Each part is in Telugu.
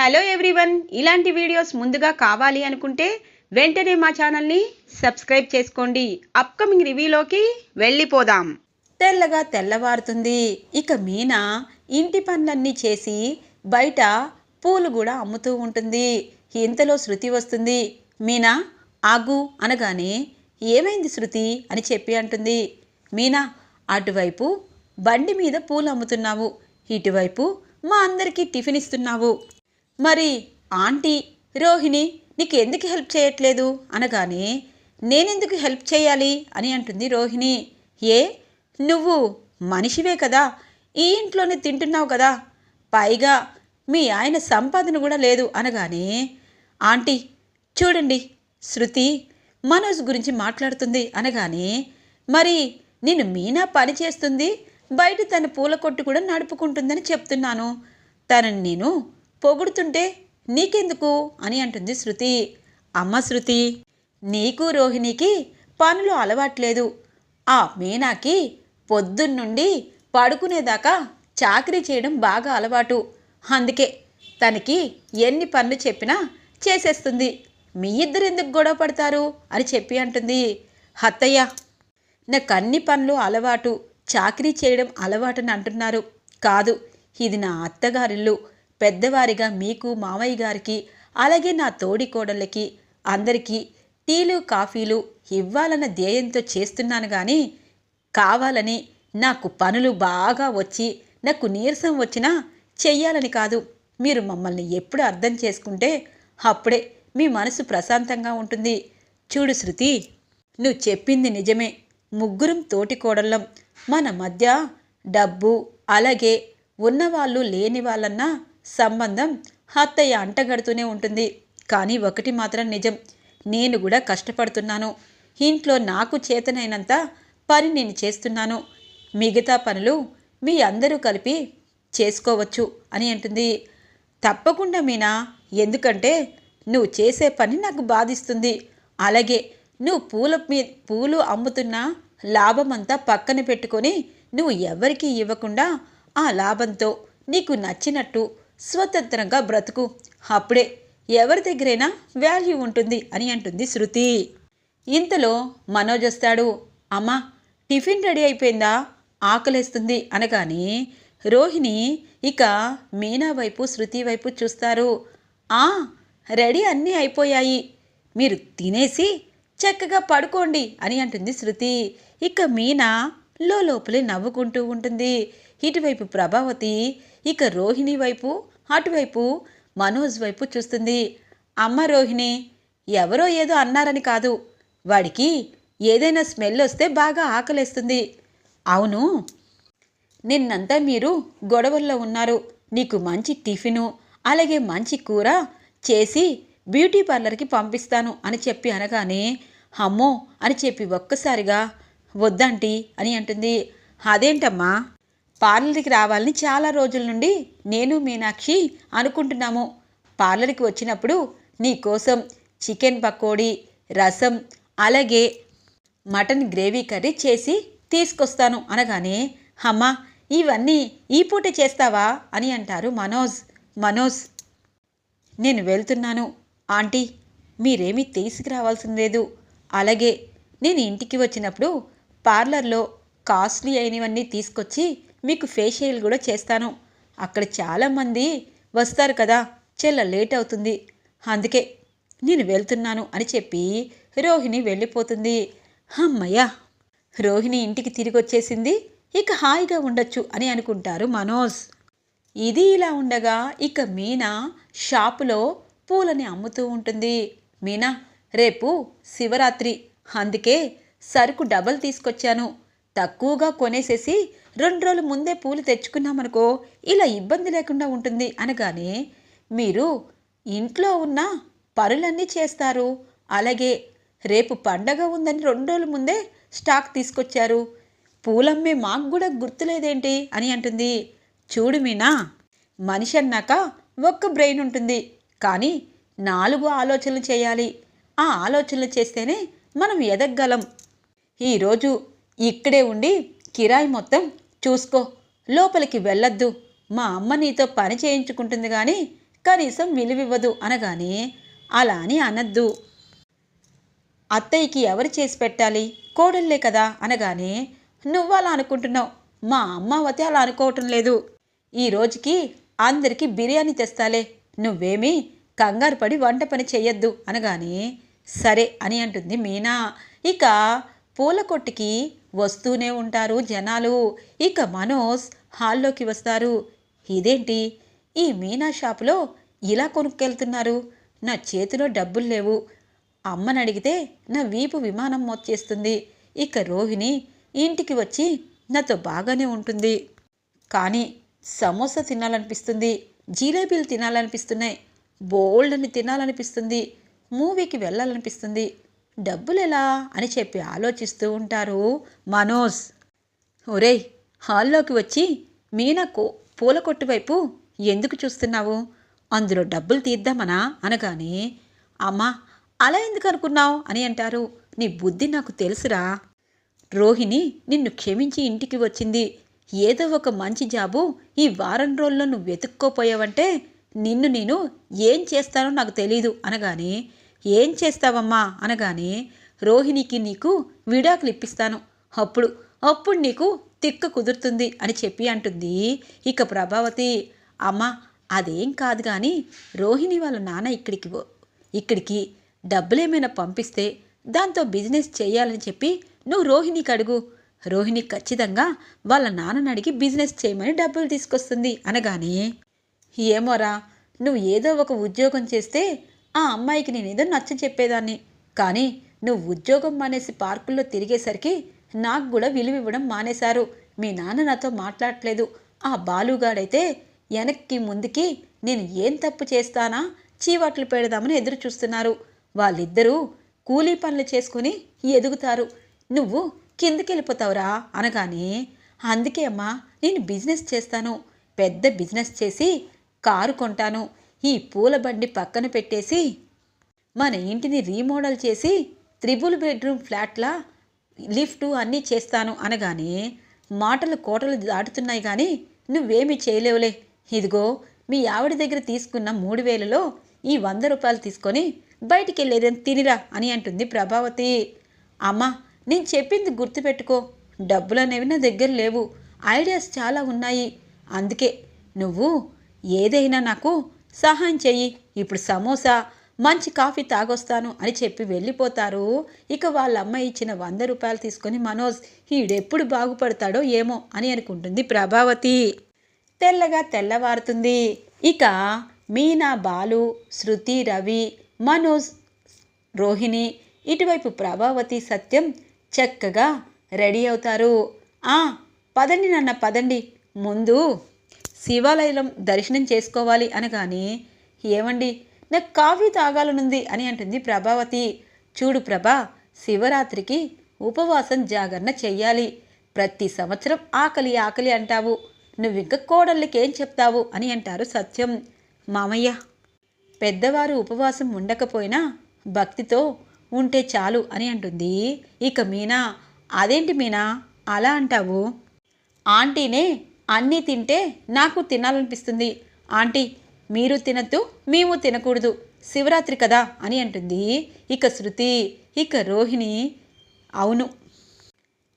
హలో ఎవ్రీవన్, ఇలాంటి వీడియోస్ ముందుగా కావాలి అనుకుంటే వెంటనే మా ఛానల్ని సబ్స్క్రైబ్ చేసుకోండి. అప్కమింగ్ రివ్యూలోకి వెళ్ళిపోదాం. తెల్లగా తెల్లవారుతుంది. ఇక మీనా ఇంటి పనులన్నీ చేసి బయట పూలు కూడా అమ్ముతూ ఉంటుంది. ఇంతలో శృతి వస్తుంది. మీనా ఆగు అనగానే ఏమైంది శృతి అని చెప్పి అంటుంది. మీనా, అటువైపు బండి మీద పూలు అమ్ముతున్నావు, ఇటువైపు మా అందరికీ టిఫిన్ ఇస్తున్నావు, మరి ఆంటీ రోహిణి నీకు ఎందుకు హెల్ప్ చేయట్లేదు అనగానే నేనెందుకు హెల్ప్ చేయాలి అని అంటుంది రోహిణి. ఏ నువ్వు మనిషివే కదా, ఈ ఇంట్లోనే తింటున్నావు కదా, పైగా మీ ఆయన సంపాదన కూడా లేదు అనగానే ఆంటీ చూడండి శృతి మనోజ్ గురించి మాట్లాడుతుంది అనగానే మరి నేను మీనా పని చేస్తుంది, బయట తన పూల కొట్టు కూడా నడుపుకుంటుందని చెప్తున్నాను, తనని నేను పొగుడుతుంటే నీకెందుకు అని అంటుంది శృతి. అమ్మ శృతి, నీకు రోహిణికి పనులు అలవాట్లేదు, ఆ మీనాకి పొద్దున్నుండి పడుకునేదాకా చాకరీ చేయడం బాగా అలవాటు, అందుకే తనకి ఎన్ని పనులు చెప్పినా చేసేస్తుంది, మీ ఇద్దరు ఎందుకు గొడవ పడతారు అని చెప్పి అంటుంది. అత్తయ్య, నాకు అన్ని పనులు అలవాటు, చాకరీ చేయడం అలవాటని అంటున్నారు, కాదు ఇది నా అత్తగారిల్లు, పెద్దవారిగా మీకు మామయ్య గారికి అలాగే నా తోడి కోడళ్ళకి అందరికీ టీలు కాఫీలు ఇవ్వాలన్న ధ్యేయంతో చేస్తున్నాను కానీ కావాలని నాకు పనులు బాగా వచ్చి నాకు నీరసం వచ్చినా చెయ్యాలని కాదు. మీరు మమ్మల్ని ఎప్పుడు అర్థం చేసుకుంటే అప్పుడే మీ మనసు ప్రశాంతంగా ఉంటుంది. చూడు శృతి, నువ్వు చెప్పింది నిజమే, ముగ్గురం తోటి కోడళ్ళం, మన మధ్య డబ్బు అలాగే ఉన్నవాళ్ళు లేని వాళ్ళన్నా సంబంధం అత్తయ్య అంటగడుతూనే ఉంటుంది. కానీ ఒకటి మాత్రం నిజం, నేను కూడా కష్టపడుతున్నాను, ఇంట్లో నాకు చేతనైనంత పని నేను చేస్తున్నాను, మిగతా పనులు మీ అందరూ కలిపి చేసుకోవచ్చు అని అంటుంది. తప్పకుండా మీనా, ఎందుకంటే నువ్వు చేసే పని నాకు బాధిస్తుంది, అలాగే నువ్వు పూలు అమ్ముతున్న లాభమంతా పక్కన పెట్టుకొని నువ్వు ఎవరికీ ఇవ్వకుండా ఆ లాభంతో నీకు నచ్చినట్టు స్వతంత్రంగా బ్రతుకు, అప్పుడే ఎవరి దగ్గరైనా వాల్యూ ఉంటుంది అని అంటుంది శృతి. ఇంతలో మనోజ్ వస్తాడు. అమ్మా టిఫిన్ రెడీ అయిపోయిందా, ఆకలేస్తుంది అనగానే రోహిణి ఇక మీనా వైపు శృతి వైపు చూస్తారు. రెడీ అన్నీ అయిపోయాయి, మీరు తినేసి చక్కగా పడుకోండి అని అంటుంది శృతి. ఇక మీనా లోపలే నవ్వుకుంటూ ఉంటుంది. ఇటువైపు ప్రభావతి ఇక రోహిణి వైపు అటువైపు మనోజ్ వైపు చూస్తుంది. అమ్మ రోహిణి, ఎవరో ఏదో అన్నారని కాదు, వాడికి ఏదైనా స్మెల్ వస్తే బాగా ఆకలేస్తుంది. అవును, నిన్నంతా మీరు గొడవల్లో ఉన్నారు, నీకు మంచి టిఫిను అలాగే మంచి కూర చేసి బ్యూటీ పార్లర్కి పంపిస్తాను అని చెప్పి అనగానే అమ్మో అని చెప్పి ఒక్కసారిగా వద్దంటీ అని అంటుంది. అదేంటమ్మా, పార్లర్కి రావాలని చాలా రోజుల నుండి నేను మీనాక్షి అనుకుంటున్నాము, పార్లర్కి వచ్చినప్పుడు నీకోసం చికెన్ పకోడీ రసం అలాగే మటన్ గ్రేవీ కర్రీ చేసి తీసుకొస్తాను అనగానే అమ్మా ఇవన్నీ ఈ పూట చేస్తావా అని అంటారు మనోజ్, నేను వెళ్తున్నాను ఆంటీ, మీరేమీ తీసుకురావాల్సింది లేదు, అలాగే నేను ఇంటికి వచ్చినప్పుడు పార్లర్లో కాస్ట్లీ అయినవన్నీ తీసుకొచ్చి మీకు ఫేషియల్ కూడా చేస్తాను, అక్కడ చాలామంది వస్తారు కదా, చాలా లేట్ అవుతుంది, అందుకే నేను వెళ్తున్నాను అని చెప్పి రోహిణి వెళ్ళిపోతుంది. అమ్మయ్య, రోహిణి ఇంటికి తిరిగి వచ్చేసింది, ఇక హాయిగా ఉండొచ్చు అని అనుకుంటారు మనోజ్. ఇది ఇలా ఉండగా ఇక మీనా షాపులో పూలని అమ్ముతూ ఉంటుంది. మీనా, రేపు శివరాత్రి, అందుకే సరుకు డబల్ తీసుకొచ్చాను, తక్కువగా కొనేసేసి 2 రోజుల ముందే పూలు తెచ్చుకున్నామనుకో ఇలా ఇబ్బంది లేకుండా ఉంటుంది అనగానే మీరు ఇంట్లో ఉన్న పనులన్నీ చేస్తారు, అలాగే రేపు పండగ ఉందని 2 రోజుల ముందే స్టాక్ తీసుకొచ్చారు, పూలమ్మే మాకు కూడా గుర్తులేదేంటి అని అంటుంది. చూడు మీనా, మనిషి అన్నాక ఒక్క బ్రెయిన్ ఉంటుంది, కానీ 4 ఆలోచనలు చేయాలి, ఆ ఆలోచనలు చేస్తేనే మనం ఎదగగలం, ఈరోజు ఇక్కడే ఉండి కిరాయి మొత్తం చూసుకో, లోపలికి వెళ్ళొద్దు, మా అమ్మ నీతో పని చేయించుకుంటుంది కానీ కనీసం విలువివ్వదు అనగానే, అలా అని అనద్దు, అత్తయ్యకి ఎవరు చేసి పెట్టాలి, కోడళ్ళే కదా అనగానే, నువ్వు అలా అనుకుంటున్నావు, మా అమ్మావతి అలా అనుకోవటం లేదు, ఈ రోజుకి అందరికీ బిర్యానీ తెస్తాలే, నువ్వేమీ కంగారు పడి వంట పని చెయ్యొద్దు అనగానే, సరే అని అంటుంది మీనా. ఇక పూల కొట్టుకి వస్తూనే ఉంటారు జనాలు. ఇక మనోజ్ హాల్లోకి వస్తారు. ఇదేంటి, ఈ మీనా షాపులో ఇలా కొనుక్కెళ్తున్నారు, నా చేతిలో డబ్బులు లేవు, అమ్మని అడిగితే నా వీపు విమానం మోచేస్తుంది, ఇక రోహిణి ఇంటికి వచ్చి నాతో బాగానే ఉంటుంది, కానీ సమోసా తినాలనిపిస్తుంది, జిలేబీలు తినాలనిపిస్తున్నాయి, బోల్డ్ని తినాలనిపిస్తుంది, మూవీకి వెళ్ళాలనిపిస్తుంది, డబ్బులు ఎలా అని చెప్పి ఆలోచిస్తూ ఉంటారు మనోజ్. ఒరేయ్, హాల్లోకి వచ్చి మీనా పూల కొట్టు వైపు ఎందుకు చూస్తున్నావు, అందులో డబ్బులు తీద్దామనా అనగానే, అమ్మా అలా ఎందుకు అనుకున్నావు అని అంటారు. నీ బుద్ధి నాకు తెలుసురా, రోహిణి నిన్ను క్షమించి ఇంటికి వచ్చింది, ఏదో ఒక మంచి జాబు ఈ వారం రోజుల్లో నువ్వు వెతుక్కోపోయావంటే నిన్ను నేను ఏం చేస్తానో నాకు తెలీదు అనగానే, ఏం చేస్తావమ్మా అనగానే, రోహిణికి నీకు విడాకులు ఇప్పిస్తాను, అప్పుడు నీకు తిక్క కుదురుతుంది అని చెప్పి అంటుంది. ఇక ప్రభావతి, అమ్మ అదేం కాదు కానీ రోహిణి వాళ్ళ నాన్న ఇక్కడికి డబ్బులేమైనా పంపిస్తే దాంతో బిజినెస్ చేయాలని చెప్పి నువ్వు రోహిణికి అడుగు, రోహిణి ఖచ్చితంగా వాళ్ళ నాన్నని అడిగి బిజినెస్ చేయమని డబ్బులు తీసుకొస్తుంది అనగానే, ఏమోరా, నువ్వు ఏదో ఒక ఉద్యోగం చేస్తే ఆ అమ్మాయికి నేనేదో నచ్చ చెప్పేదాన్ని, కానీ నువ్వు ఉద్యోగం మానేసి పార్కుల్లో తిరిగేసరికి నాకు కూడా విలువివ్వడం మానేశారు, మీ నాన్న నాతో మాట్లాడట్లేదు, ఆ బాలుగాడైతే వెనక్కి ముందుకి నేను ఏం తప్పు చేస్తానా చీవాట్లు పెడదామని ఎదురు చూస్తున్నారు, వాళ్ళిద్దరూ కూలీ పనులు చేసుకుని ఎదుగుతారు, నువ్వు కిందకెళ్ళిపోతావురా అనగానే, అందుకే అమ్మా నేను బిజినెస్ చేస్తాను, పెద్ద బిజినెస్ చేసి కారు కొంటాను, ఈ పూల బండి పక్కన పెట్టేసి మన ఇంటిని రీమోడల్ చేసి 3 బెడ్రూమ్ ఫ్లాట్లా లిఫ్టు అన్నీ చేస్తాను అనగానే, మాటలు కోటలు దాటుతున్నాయి కానీ నువ్వేమీ చేయలేవులే, ఇదిగో మీ ఆవిడ దగ్గర తీసుకున్న 3000లో ఈ 100 రూపాయలు తీసుకొని బయటికి వెళ్ళేదని తినిరా అని అంటుంది ప్రభావతి. అమ్మా నేను చెప్పింది గుర్తుపెట్టుకో, డబ్బులు అనేవి నా దగ్గర లేవు, ఐడియాస్ చాలా ఉన్నాయి, అందుకే నువ్వు ఏదైనా నాకు సహాయం చెయ్యి, ఇప్పుడు సమోసా మంచి కాఫీ తాగొస్తాను అని చెప్పి వెళ్ళిపోతారు. ఇక వాళ్ళ అమ్మాయి ఇచ్చిన 100 రూపాయలు తీసుకొని మనోజ్ ఈడెప్పుడు బాగుపడతాడో ఏమో అని అనుకుంటుంది ప్రభావతి. తెల్లగా తెల్లవారుతుంది. ఇక మీనా, బాలు, శృతి, రవి, మనోజ్, రోహిణి, ఇటువైపు ప్రభావతి, సత్యం చక్కగా రెడీ అవుతారు. పదండి నాన్న పదండి, ముందు శివాలయం దర్శనం చేసుకోవాలి అనగానే, ఏమండి నాకు కాఫీ తాగాలనుంది అని అంటుంది ప్రభావతి. చూడు ప్రభా, శివరాత్రికి ఉపవాసం జాగరణ చెయ్యాలి, ప్రతి సంవత్సరం ఆకలి ఆకలి అంటావు, నువ్వింక కోడళ్ళకేం చెప్తావు అని అంటారు సత్యం. మామయ్య, పెద్దవారు ఉపవాసం ఉండకపోయినా భక్తితో ఉంటే చాలు అని అంటుంది. ఇక మీనా, అదేంటి మీనా అలా అంటావు, ఆంటీనే అన్నీ తింటే నాకు తినాలనిపిస్తుంది, ఆంటీ మీరు తినద్దు మేము తినకూడదు, శివరాత్రి కదా అని అంటుంది. ఇక శృతి, ఇక రోహిణి, అవును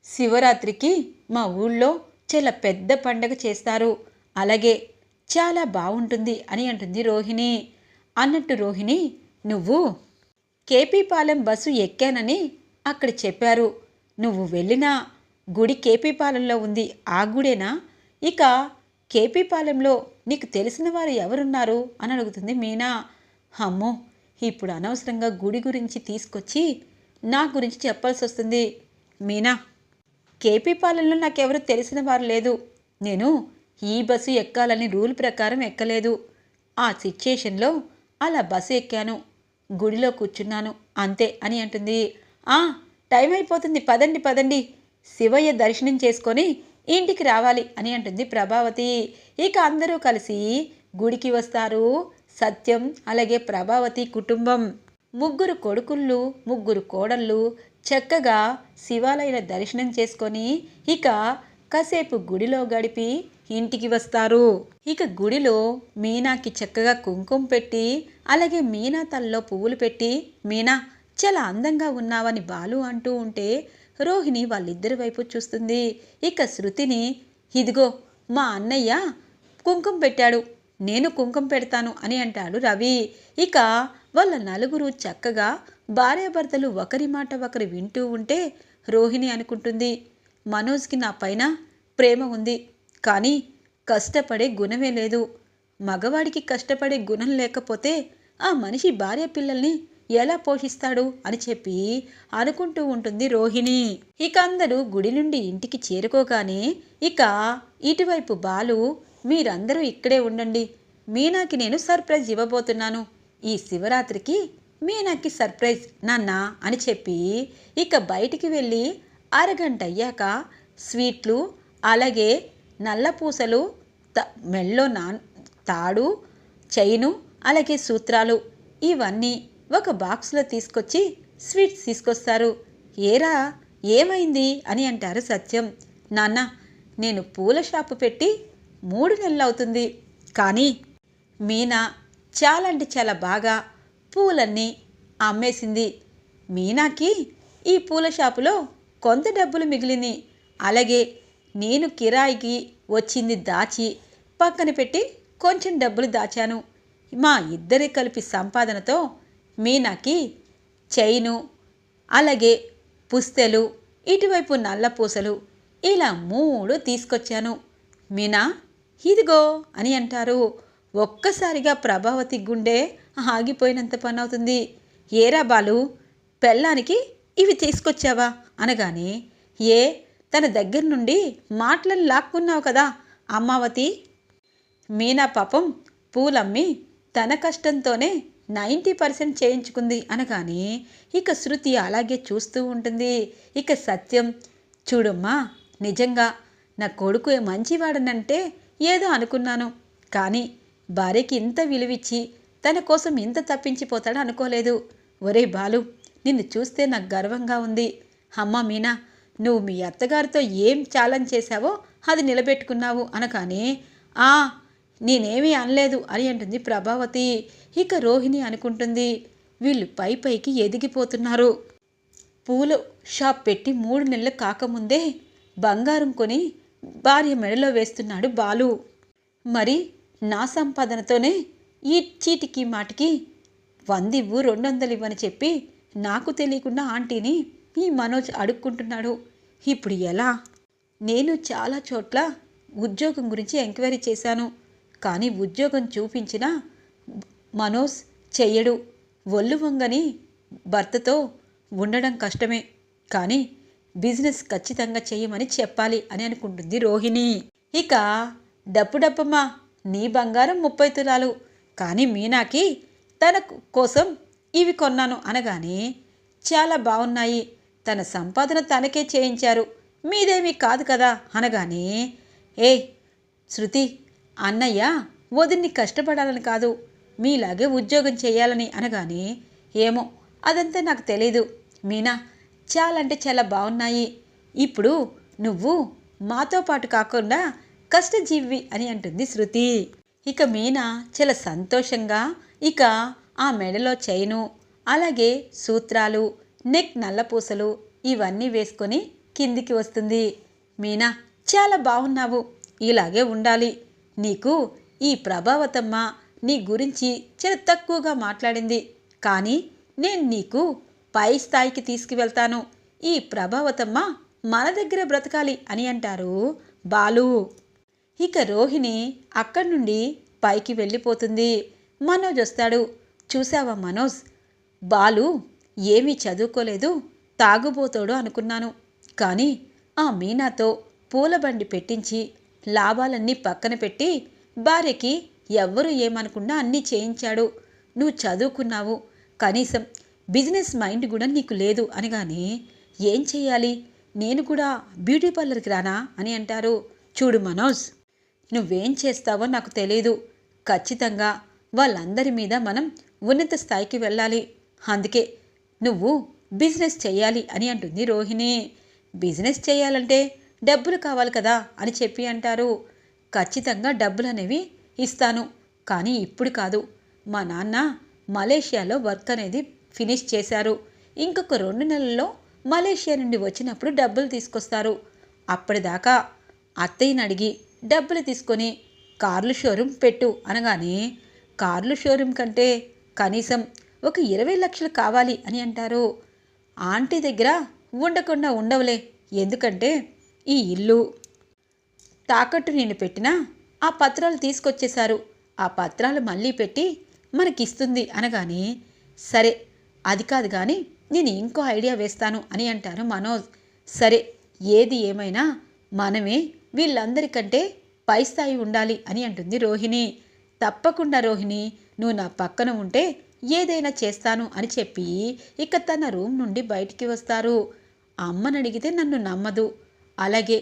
శివరాత్రికి మా ఊళ్ళో చాలా పెద్ద పండగ చేస్తారు, అలాగే చాలా బాగుంటుంది అని అంటుంది రోహిణి. అన్నట్టు రోహిణి, నువ్వు కేపీపాలెం బస్సు ఎక్కానని అక్కడ చెప్పారు, నువ్వు వెళ్ళిన గుడి కేపీపాలెంలో ఉంది, ఆ గుడేనా? ఇక కేపీపాలెంలో నీకు తెలిసిన వారు ఎవరున్నారు అని అడుగుతుంది మీనా. అమ్మో, ఇప్పుడు అనవసరంగా గుడి గురించి తీసుకొచ్చి నా గురించి చెప్పాల్సి వస్తుంది. మీనా, కేపీపాలెంలో నాకెవరు తెలిసిన వారు లేదు, నేను ఈ బస్సు ఎక్కాలని రూల్ ప్రకారం ఎక్కలేదు, ఆ సిచ్యుయేషన్లో అలా బస్సు ఎక్కాను, గుడిలో కూర్చున్నాను అంతే అని అంటుంది. టైం అయిపోతుంది, పదండి పదండి, శివయ్య దర్శనం చేసుకొని ఇంటికి రావాలి అని అంటుంది ప్రభావతి. ఇక అందరూ కలిసి గుడికి వస్తారు. సత్యం అలాగే ప్రభావతి కుటుంబం, 3 కొడుకుళ్ళు 3 కోడళ్ళు చక్కగా శివాలయ దర్శనం చేసుకొని ఇక కాసేపు గుడిలో గడిపి ఇంటికి వస్తారు. ఇక గుడిలో మీనాకి చక్కగా కుంకుమ పెట్టి అలాగే మీనా తలలో పువ్వులు పెట్టి మీనా చాలా అందంగా ఉన్నావని బాలు అంటూ ఉంటే రోహిణి వాళ్ళిద్దరి వైపు చూస్తుంది. ఇక శృతిని ఇదిగో మా అన్నయ్య కుంకుమ పెట్టాడు, నేను కుంకుమ పెడతాను అని అంటాడు రవి. ఇక వాళ్ళ నలుగురు చక్కగా భార్యాభర్తలు ఒకరి మాట ఒకరు వింటూ ఉంటే రోహిణి అనుకుంటుంది, మనోజ్కి నా పైన ప్రేమ ఉంది, కానీ కష్టపడే గుణమే లేదు. మగవాడికి కష్టపడే గుణం లేకపోతే ఆ మనిషి భార్య పిల్లల్ని ఎలా పోషిస్తాడు అని చెప్పి అనుకుంటూ ఉంటుంది రోహిణి. ఇక అందరూ గుడి నుండి ఇంటికి చేరుకోగానే ఇక ఇటువైపు బాలు, మీరందరూ ఇక్కడే ఉండండి, మీనాకి నేను సర్ప్రైజ్ ఇవ్వబోతున్నాను, ఈ శివరాత్రికి మీనాకి సర్ప్రైజ్ నాన్న అని చెప్పి ఇక బయటికి వెళ్ళి అరగంట అయ్యాక స్వీట్లు అలాగే నల్ల పూసలు మెళ్ళో తాడు చైను అలాగే సూత్రాలు ఇవన్నీ ఒక బాక్స్లో తీసుకొచ్చి స్వీట్స్ తీసుకొస్తారు. ఏరా ఏమైంది అని అంటారు సత్యం. నాన్న, నేను పూల షాపు పెట్టి 3 నెలలు అవుతుంది, కానీ మీనా చాలా అంటే చాలా బాగా పూలన్నీ అమ్మేసింది. మీనాకి ఈ పూల షాపులో కొంత డబ్బులు మిగిలింది, అలాగే నేను కిరాయికి వచ్చింది దాచి పక్కన పెట్టి కొంచెం డబ్బులు దాచాను. మా ఇద్దరి కలిపి సంపాదనతో మీనాకి చైను అలాగే పుస్తెలు ఇటువైపు నల్ల పూసలు ఇలా 3 తీసుకొచ్చాను. మీనా ఇదిగో అని అంటారు. ఒక్కసారిగా ప్రభావతి గుండె ఆగిపోయినంత పని అవుతుంది. ఏరా బాలు, పెళ్ళానికి ఇవి తీసుకొచ్చావా అనగానే, ఏ తన దగ్గర నుండి మాటలను లాక్కున్నావు కదా అమ్మావతి. మీనా పాపం పూలమ్మి తన కష్టంతోనే 90% చేయించుకుంది అనగానే ఇక శృతి అలాగే చూస్తూ ఉంటుంది. ఇక సత్యం, చూడమ్మా, నిజంగా నా కొడుకు మంచివాడనంటే ఏదో అనుకున్నాను, కానీ భార్యకి ఇంత విలువిచ్చి తన కోసం ఇంత తప్పించిపోతాడు అనుకోలేదు. ఒరే బాలు, నిన్ను చూస్తే నాకు గర్వంగా ఉంది. అమ్మ మీనా, నువ్వు మీ అత్తగారితో ఏం ఛాలెంజ్ చేశావో అది నిలబెట్టుకున్నావు అనగానే, నేనేమీ అనలేదు అని అంటుంది ప్రభావతి. ఇక రోహిణి అనుకుంటుంది, వీళ్ళు పైకి ఎదిగిపోతున్నారు. పూల షాప్ పెట్టి 3 నెలలు కాకముందే బంగారం కొని భార్య మెడలో వేస్తున్నాడు బాలు. మరి నా సంపాదనతోనే ఈ చీటికి మాటికి 100 ఇవ్వు 200 ఇవ్వని చెప్పి నాకు తెలియకుండా ఆంటీని ఈ మనోజ్ అడుక్కుంటున్నాడు. ఇప్పుడు ఎలా? నేను చాలా చోట్ల ఉద్యోగం గురించి ఎంక్వైరీ చేశాను, కానీ ఉద్యోగం చూపించిన మనోజ్ చెయ్యడు. ఒళ్ళు వంగని భర్తతో ఉండడం కష్టమే, కానీ బిజినెస్ ఖచ్చితంగా చెయ్యమని చెప్పాలి అని అనుకుంటుంది రోహిణి. ఇక డబ్బమ్మా, నీ బంగారం 30 తులాలు, కానీ మీనాకి తన కోసం ఇవి కొన్నాను అనగానే, చాలా బాగున్నాయి, తన సంపాదన తనకే చేయించారు, మీదేమీ కాదు కదా అనగానే, శృతి, అన్నయ్య వదిన్ని కష్టపడాలని కాదు, మీలాగే ఉద్యోగం చేయాలని అనగానే, ఏమో అదంతా నాకు తెలీదు, మీనా చాలా అంటే చాలా బాగున్నాయి, ఇప్పుడు నువ్వు మాతో పాటు కాకుండా కష్టజీవి అని అంటుంది శృతి. ఇక మీనా చాలా సంతోషంగా ఇక ఆ మెడలో చైను అలాగే సూత్రాలు నెక్ నల్లపూసలు ఇవన్నీ వేసుకొని కిందికి వస్తుంది. మీనా చాలా బాగున్నావు, ఇలాగే ఉండాలి, నీకు ఈ ప్రభావతమ్మ నీ గురించి చాలా తక్కువగా మాట్లాడింది, కానీ నేను నీకు పై స్థాయికి తీసుకువెళ్తాను, ఈ ప్రభావతమ్మ మన దగ్గర బ్రతకాలి అని అంటారు బాలు. ఇక రోహిణి అక్కడి నుండి పైకి వెళ్ళిపోతుంది. మనోజ్ వస్తాడు. చూసావా మనోజ్, బాలు ఏమీ చదువుకోలేదు, తాగుబోతాడు అనుకున్నాను, కానీ ఆ మీనాతో పూలబండి పెట్టించి లాభాలన్నీ పక్కన పెట్టి భార్యకి ఎవ్వరూ ఏమనకుండా అన్నీ చేయించాడు. నువ్వు చదువుకున్నావు, కనీసం బిజినెస్ మైండ్ కూడా నీకు లేదు అనగానే, ఏం చేయాలి, నేను కూడా బ్యూటీ పార్లర్కి రానా అని అంటారు. చూడు మనోజ్, నువ్వేం చేస్తావో నాకు తెలియదు, ఖచ్చితంగా వాళ్ళందరి మీద మనం ఉన్నత స్థాయికి వెళ్ళాలి, అందుకే నువ్వు బిజినెస్ చేయాలి అని అంటుంది రోహిణి. బిజినెస్ చేయాలంటే డబ్బులు కావాలి కదా అని చెప్పి అంటారు. ఖచ్చితంగా డబ్బులనేవి ఇస్తాను. కానీ ఇప్పుడు కాదు. మా నాన్న మలేషియాలో వర్క్ అనేది ఫినిష్ చేశారు. ఇంకొక 2 నెలల్లో మలేషియా నుండి వచ్చినప్పుడు డబ్బులు తీసుకొస్తారు. అప్పటిదాకా అత్తయ్యని అడిగి డబ్బులు తీసుకొని కార్లు షోరూమ్ పెట్టు అనగానే, కార్లు షోరూమ్ కంటే కనీసం ఒక 20 లక్షలు కావాలి అని అంటారు. ఆంటీ దగ్గర ఉండకుండా ఉండవులే, ఎందుకంటే ఈ ఇల్లు తాకట్టు నేను పెట్టినా ఆ పత్రాలు తీసుకొచ్చేశారు. ఆ పత్రాలు మళ్ళీ పెట్టి మనకిస్తుంది అనగానే, సరే అది కాదు కానీ నేను ఇంకో ఐడియా వేస్తాను అని అంటారు మనోజ్. సరే ఏది ఏమైనా మనమే వీళ్ళందరికంటే పై స్థాయి ఉండాలి అని అంటుంది రోహిణి. తప్పకుండా రోహిణి, నువ్వు నా పక్కన ఉంటే ఏదైనా చేస్తాను అని చెప్పి ఇక తన రూమ్ నుండి బయటికి వస్తారు. అమ్మని అడిగితే నన్ను నమ్మదు. అలాగే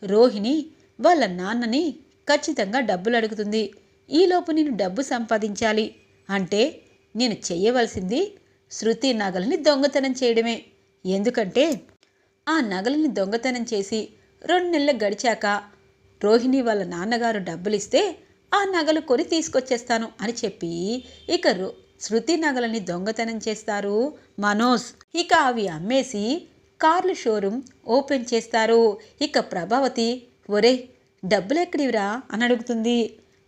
రోహిణి వాళ్ళ నాన్నని ఖచ్చితంగా డబ్బులు అడుగుతుంది. ఈలోపు నేను డబ్బు సంపాదించాలి అంటే నేను చెయ్యవలసింది శృతి నగలని దొంగతనం చేయడమే. ఎందుకంటే ఆ నగలని దొంగతనం చేసి 2 నెలలు గడిచాక రోహిణి వాళ్ళ నాన్నగారు డబ్బులిస్తే ఆ నగలు కొని తీసుకొచ్చేస్తాను అని చెప్పి ఇక శృతి నగలని దొంగతనం చేస్తారు మనోజ్. ఇక అవి అమ్మేసి కార్లు షోరూమ్ ఓపెన్ చేస్తారు. ఇక ప్రభావతి, ఒరే డబ్బులెక్కడివిరా అని అడుగుతుంది.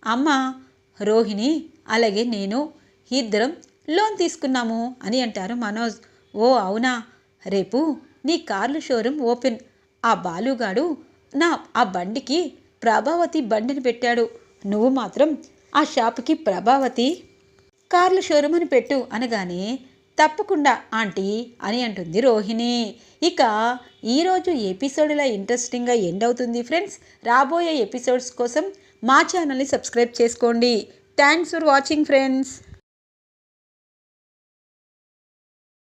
అమ్మ, రోహిణి అలాగే నేను ఇద్దరం లోన్ తీసుకున్నాము అని అంటారు మనోజ్. ఓ అవునా, రేపు నీ కార్లు షోరూమ్ ఓపెన్. ఆ బాలుగాడు ఆ బండికి ప్రభావతి బండిని పెట్టాడు. నువ్వు మాత్రం ఆ షాపుకి ప్రభావతి కార్ల షోరూమ్ అని పెట్టు అనగానే, తప్పకుండా ఆంటీ అని అంటుంది రోహిణి. ఇక ఈరోజు ఎపిసోడ్ ఇలా ఇంట్రెస్టింగ్గా ఎండ్ అవుతుంది ఫ్రెండ్స్. రాబోయే ఎపిసోడ్స్ కోసం మా ఛానల్ని సబ్స్క్రైబ్ చేసుకోండి. Thanks for watching friends.